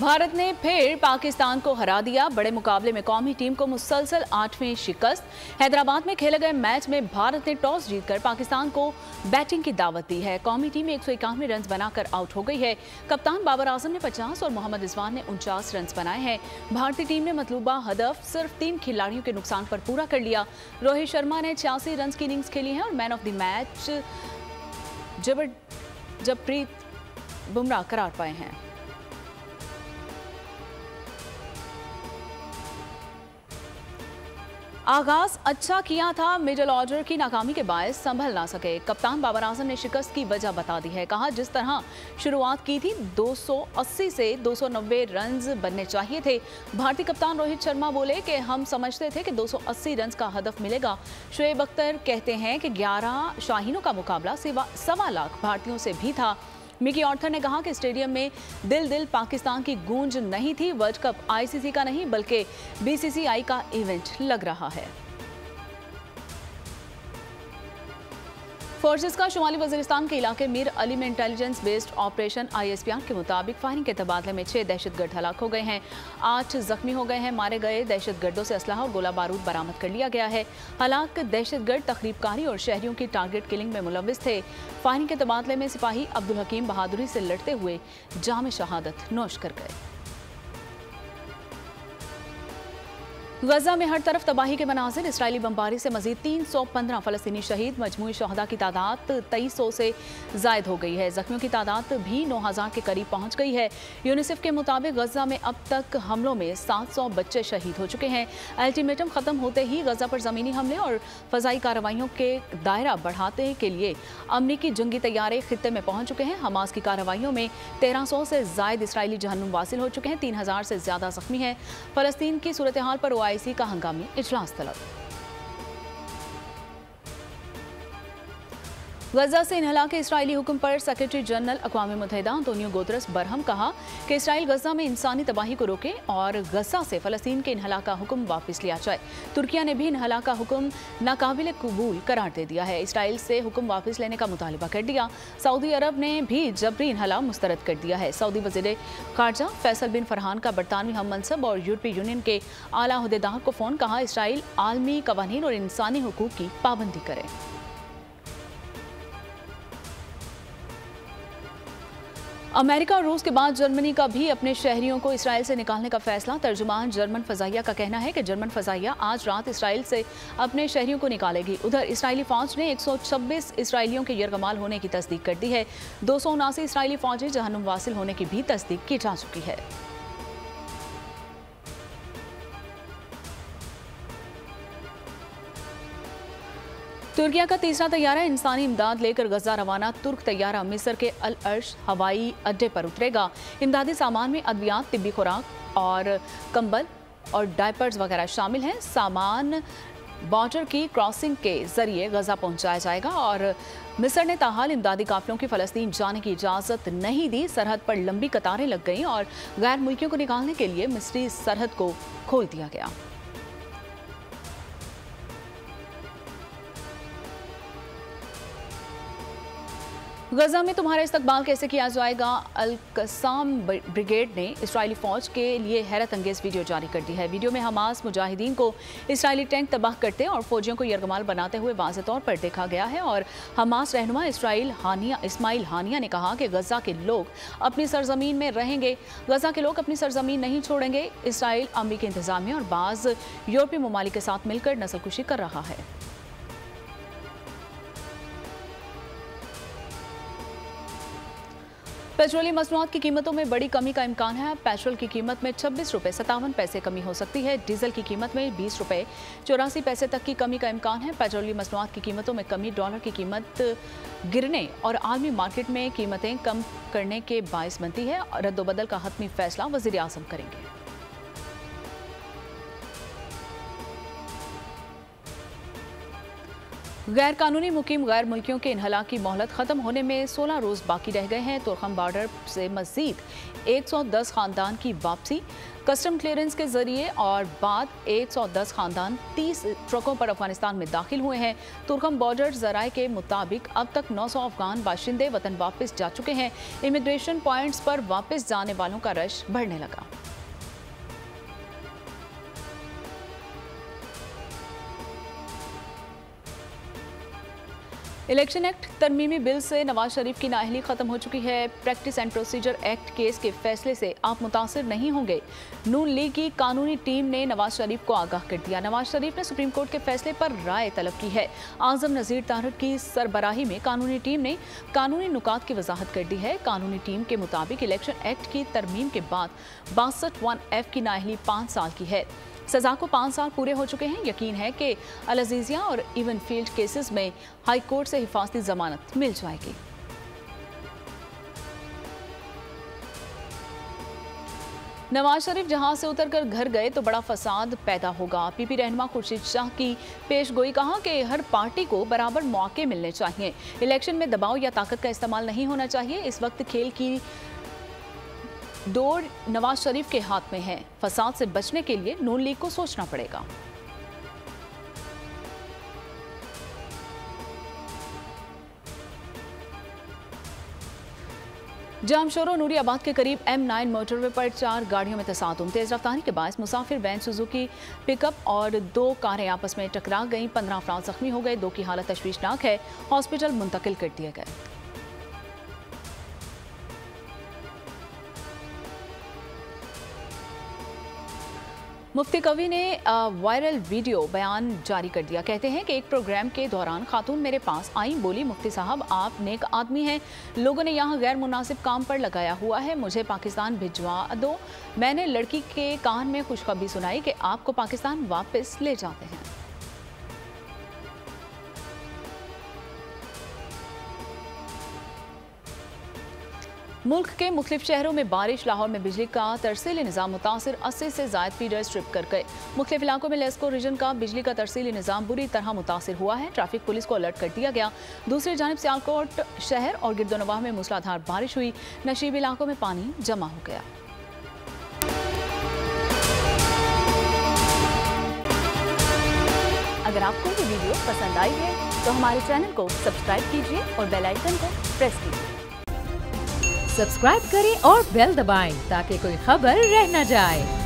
भारत ने फिर पाकिस्तान को हरा दिया। बड़े मुकाबले में कौमी टीम को मुसलसल 8वीं शिकस्त। हैदराबाद में खेले गए मैच में भारत ने टॉस जीतकर पाकिस्तान को बैटिंग की दावत दी है। कौमी टीम 191 रन बनाकर आउट हो गई है। कप्तान बाबर आजम ने 50 और मोहम्मद रिजवान ने 49 रन बनाए हैं। भारतीय टीम ने मतलूबा हदफ सिर्फ 3 खिलाड़ियों के नुकसान पर पूरा कर लिया। रोहित शर्मा ने 86 रन की इनिंग्स खेली है और man of the match Jasprit Bumrah करार पाए हैं। आगाज अच्छा किया था, मिडिल ऑर्डर की नाकामी के बायस संभल ना सके। कप्तान बाबर आजम ने शिकस्त की वजह बता दी है। कहा, जिस तरह शुरुआत की थी 280 से 290 रन बनने चाहिए थे। भारतीय कप्तान रोहित शर्मा बोले कि हम समझते थे कि 280 रन का हदफ मिलेगा। शुएब अख्तर कहते हैं कि 11 शाहीनों का मुकाबला 1.25 लाख भारतीयों से भी था। मिकी ऑर्थर ने कहा कि स्टेडियम में दिल पाकिस्तान की गूंज नहीं थी। वर्ल्ड कप आईसीसी का नहीं बल्कि बीसीसीआई का इवेंट लग रहा है। फोर्सेस का शुमाली वजीरिस्तान के इलाके मीर अली में इंटेलिजेंस बेस्ड ऑपरेशन ISPR के मुताबिक फायरिंग के तबादले में 6 दहशतगर्द हलाक हो गए हैं। 8 जख्मी हो गए हैं। मारे गए दहशतगर्दों से असलहा और गोला बारूद बरामद कर लिया गया है। हलाक दहशतगर्द तकरीबकारी और शहरियों की टारगेट किलिंग में मुलविस थे। फायरिंग के तबादले में सिपाही अब्दुल हकीम बहादुरी से लड़ते हुए जाम शहादत नोश कर गए। गजा में हर तरफ तबाही के मनाजिर। इसराइली बमबारी से मजीद 315 फलस्तीनी शहीद। मजमूई शहदा की तादाद 2300 से जायद हो गई है। जख्मियों की तादाद भी 9000 के करीब पहुंच गई है। यूनिसेफ के मुताबिक गजा में अब तक हमलों में 700 बच्चे शहीद हो चुके हैं। अल्टीमेटम खत्म होते ही गजा पर जमीनी हमले और फजाई कार्रवाइयों के दायरा बढ़ाने के लिए अमरीकी जंगी तैयारे खित्ते में पहुंच चुके हैं। हमास की कार्रवाइयों में 1300 से जायद इसराइली जहन्नुम वासिल हो चुके हैं। 3000 से ज्यादा जख्मी हैं। फलस्तीन की सूरत हाल पर OIC का हंगामी इजलास तलब। गजा से इन्हला के इसराइली हुक्म पर secretary general अक़वाम मुत्तहिदा Antonio Guterres Barham कहा कि इसराइल गजा में इंसानी तबाही को रोके और गजा से फलस्तीन के इन्हला का हुक्म वापस लिया जाए। तुर्किया ने भी इन्हला का हुक्म नाकाबिल कबूल करार दे दिया है। इसराइल से हुक्म वापस लेने का मुतालबा कर दिया। सऊदी अरब ने भी जबरी इन्हला मुस्तरद कर दिया है। सऊदी वज़ीर ख़ारजा फैसल बिन फरहान का बरतानवी हम मनसब और यूरोपीय यूनियन के आला अहदेदार को फ़ोन। कहा, इसराइल आलमी कवानीन और इंसानी हुकूक की पाबंदी करे। अमेरिका और रूस के बाद जर्मनी का भी अपने शहरियों को इसराइल से निकालने का फैसला। तर्जुमान जर्मन फजाइया का कहना है कि जर्मन फजाइया आज रात इसराइल से अपने शहरियों को निकालेगी। उधर इसराइली फौज ने 126 इसराइलियों के यरगमाल होने की तस्दीक कर दी है। 279 इसराइली फौजी जहन्नुम वासिल होने की भी तस्दीक की जा चुकी है। तुर्किया का तीसरा तैयारा इंसानी इमदाद लेकर गजा रवाना। तुर्क तैयारा मिस्र के अल अर्श हवाई अड्डे पर उतरेगा। इमदादी सामान में अद्वियात, तिब्बी खुराक और कंबल और डायपर्स वगैरह शामिल हैं। सामान बॉर्डर की क्रॉसिंग के जरिए गजा पहुंचाया जाएगा और मिस्र ने ताहाल इमदादी काफिलों की फलस्तीन जाने की इजाज़त नहीं दी। सरहद पर लंबी कतारें लग गईं और गैर मुल्कियों को निकालने के लिए मिस्री सरहद को खोल दिया गया। गजा में तुम्हारा इस्तकबाल कैसे किया जाएगा? अल-कस्साम ब्रिगेड ने इसराइली फौज के लिए हैरत अंगेज वीडियो जारी कर दी है। वीडियो में हमास मुजाहिदीन को इसराइली टैंक तबाह करते और फौजियों को यरगमाल बनाते हुए वाज़ेह तौर पर देखा गया है। और हमास रहनुमा इस्माइल हानिया ने कहा कि गजा के लोग अपनी सरजमीन में रहेंगे। गजा के लोग अपनी सरजमीन नहीं छोड़ेंगे। इसराइल अमरीकी इंतजामिया और बाज़ यूरोपीय ममालिक के साथ मिलकर नस्लकुशी कर रहा है। पेट्रोलियम मसनूआत की कीमतों में बड़ी कमी का इम्कान है। पेट्रोल की कीमत में 26 रुपये 57 पैसे कमी हो सकती है। डीजल की कीमत में 20 रुपये 84 पैसे तक की कमी का इम्कान है। पेट्रोलियम मसनूआत की कीमतों में कमी डॉलर की कीमत गिरने और आलमी मार्केट में कीमतें कम करने के बायस बनती है। रद्दोबदल का हतमी फैसला वज़ीर आज़म करेंगे। गैर कानूनी मुकीम गैर मुल्कियों के इन्हला की मोहलत खत्म होने में 16 रोज बाकी रह गए हैं। तुर्खम बॉर्डर से मजीद 110 खानदान की वापसी। कस्टम क्लियरेंस के जरिए और बाद 110 खानदान 30 ट्रकों पर अफगानिस्तान में दाखिल हुए हैं। तुर्कम बॉर्डर जराये के मुताबिक अब तक 900 अफगान बाशिंदे वतन वापस जा चुके हैं। इमिग्रेशन पॉइंट्स पर वापस जाने वालों का रश बढ़ने लगा। इलेक्शन एक्ट तरमीमी बिल से नवाज शरीफ की नाअहली खत्म हो चुकी है। Practice and procedure act case के फैसले से आप मुतासिर नहीं होंगे। नून लीग की कानूनी टीम ने नवाज शरीफ को आगाह कर दिया। नवाज शरीफ ने सुप्रीम कोर्ट के फैसले पर राय तलब की है। आजम नजीर तारड़ की सरबराही में कानूनी टीम ने कानूनी नुकात की वजाहत कर दी है। कानूनी टीम के मुताबिक इलेक्शन एक्ट की तरमीम के बाद 62(1)(f) की नाअहली 5 साल की है। सजा को 5 साल पूरे हो चुके हैं। यकीन है कि अल अजीजिया और इवन फील्ड केसेस में हाई कोर्ट से हिफाजती जमानत मिल जाएगी। नवाज शरीफ जहाज से उतरकर घर गए तो बड़ा फसाद पैदा होगा। पीपी रहनुमा खुर्शीद शाह की पेशगोई, कहा कि हर पार्टी को बराबर मौके मिलने चाहिए। इलेक्शन में दबाव या ताकत का इस्तेमाल नहीं होना चाहिए। इस वक्त खेल की दौड़ नवाज शरीफ के हाथ में है। फसाद से बचने के लिए नून लीग को सोचना पड़ेगा। जामशोरो नूरियाबाद के करीब M9 मोटरवे पर 4 गाड़ियों में तसादुम। तेज रफ्तारी के बायस मुसाफिर वैन सुजुकी पिकअप और 2 कारें आपस में टकरा गईं। 15 अफराद जख्मी हो गए। 2 की हालत तशवीशनाक है। हॉस्पिटल मुंतकिल कर दिए गए। मुफ्ती कवी ने वायरल वीडियो बयान जारी कर दिया। कहते हैं कि एक प्रोग्राम के दौरान खातून मेरे पास आई, बोली मुफ्ती साहब आप नेक आदमी हैं, लोगों ने यहाँ गैर मुनासिब काम पर लगाया हुआ है, मुझे पाकिस्तान भिजवा दो। मैंने लड़की के कान में खुशखबरी सुनाई कि आपको पाकिस्तान वापस ले जाते हैं। मुल्क के मुख्तलिफ शहरों में बारिश। लाहौर में बिजली का तरसीली निज़ाम मुतासिर, 80 से ज़ायद फीडर स्ट्रिप कर गए। मुख्तलिफ इलाकों में लेस्को रीजन का बिजली का तरसीली निज़ाम बुरी तरह मुतासिर हुआ है। ट्रैफिक पुलिस को अलर्ट कर दिया गया। दूसरी जानिब सियालकोट शहर और गिरदोनवाह में मूसलाधार बारिश हुई। नशीबी इलाकों में पानी जमा हो गया। अगर आपको ये वीडियो पसंद आई है तो हमारे चैनल को सब्सक्राइब कीजिए और बेल आइकन को प्रेस कीजिए। सब्सक्राइब करें और बेल दबाएं ताकि कोई खबर रह न जाए।